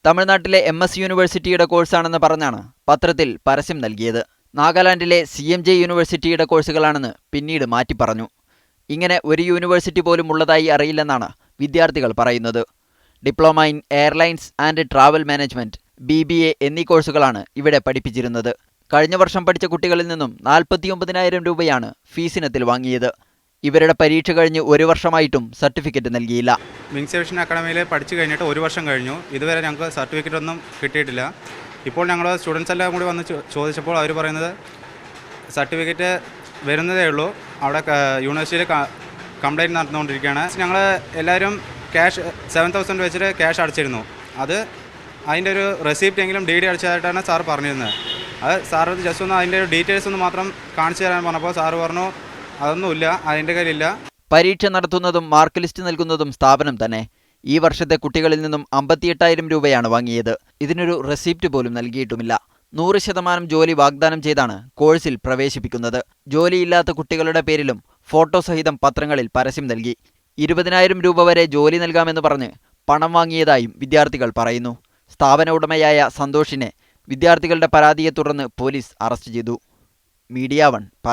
തമിഴ്നാട്ടിലെ MS യൂണിവേഴ്സിറ്റിയുടെ കോഴ്സാണെന്ന് പറഞ്ഞാണ് പത്രത്തിൽ പരസ്യം നൽകിയത്. നാഗാലാൻഡിലെ CMJ യൂണിവേഴ്സിറ്റിയുടെ കോഴ്സുകളാണെന്ന് പിന്നീട് മാറ്റി പറഞ്ഞു. ഇങ്ങനെ ഒരു യൂണിവേഴ്സിറ്റി പോലും ഉള്ളതായി അറിയില്ലെന്നാണ് വിദ്യാർത്ഥികൾ പറയുന്നത്. Diploma in airlines and travel management, BBA എന്നീ കോഴ്സുകളാണ് ഇവിടെ പഠിപ്പിച്ചിരുന്നത്. കഴിഞ്ഞ വർഷം പഠിച്ച കുട്ടികളിൽ നിന്നും 49,000 രൂപയാണ് ഫീസിനത്തിൽ വാങ്ങിയത്. ഇവരുടെ പരീക്ഷ കഴിഞ്ഞ് ഒരു വർഷമായിട്ടും സർട്ടിഫിക്കറ്റ് നൽകിയില്ല. വിങ്സ് ഏവിയേഷൻ അക്കാഡമിയിൽ പഠിച്ചു കഴിഞ്ഞിട്ട് ഒരു വർഷം കഴിഞ്ഞു. ഇതുവരെ ഞങ്ങൾക്ക് സർട്ടിഫിക്കറ്റ് ഒന്നും കിട്ടിയിട്ടില്ല. ഇപ്പോൾ ഞങ്ങൾ സ്റ്റുഡൻസ് എല്ലാം കൂടി വന്ന് ചോദിച്ചപ്പോൾ അവർ പറയുന്നത് സർട്ടിഫിക്കറ്റ് വരുന്നതേ ഉള്ളൂ, അവിടെ യൂണിവേഴ്സിറ്റിയിൽ കംപ്ലയിൻറ്റ് നടന്നുകൊണ്ടിരിക്കുകയാണ്. ഞങ്ങൾ എല്ലാവരും ക്യാഷ് 7,000 വെച്ചിട്ട് ക്യാഷ് അടച്ചിരുന്നു. അതിൻ്റെ ഒരു റെസിപ്റ്റ് എങ്കിലും DD അടിച്ചതായിട്ടാണ് സാർ പറഞ്ഞിരുന്നത്. അത് സാർ ജസ്റ്റ് ഒന്ന് അതിൻ്റെ ഒരു ഡീറ്റെയിൽസ് ഒന്ന് മാത്രം കാണിച്ചു തരാൻ പറഞ്ഞപ്പോൾ സാറ് പറഞ്ഞു അതൊന്നുമില്ല, അതിൻ്റെ കയ്യിലില്ല. പരീക്ഷ നടത്തുന്നതും മാർക്ക് ലിസ്റ്റ് നൽകുന്നതും സ്ഥാപനം തന്നെ. ഈ വർഷത്തെ കുട്ടികളിൽ നിന്നും 58,000 രൂപയാണ് വാങ്ങിയത്. ഇതിനൊരു റെസിപ്റ്റ് പോലും നൽകിയിട്ടുമില്ല. 100% ജോലി വാഗ്ദാനം ചെയ്താണ് കോഴ്സിൽ പ്രവേശിപ്പിക്കുന്നത്. ജോലിയില്ലാത്ത കുട്ടികളുടെ പേരിലും ഫോട്ടോ സഹിതം പത്രങ്ങളിൽ പരസ്യം നൽകി. 20,000 രൂപ വരെ ജോലി നൽകാമെന്ന് പറഞ്ഞ് പണം വാങ്ങിയതായും വിദ്യാർത്ഥികൾ പറയുന്നു. സ്ഥാപന ഉടമയായ സന്തോഷിനെ വിദ്യാർത്ഥികളുടെ പരാതിയെ തുടർന്ന് പോലീസ് അറസ്റ്റ് ചെയ്തു. മീഡിയ 1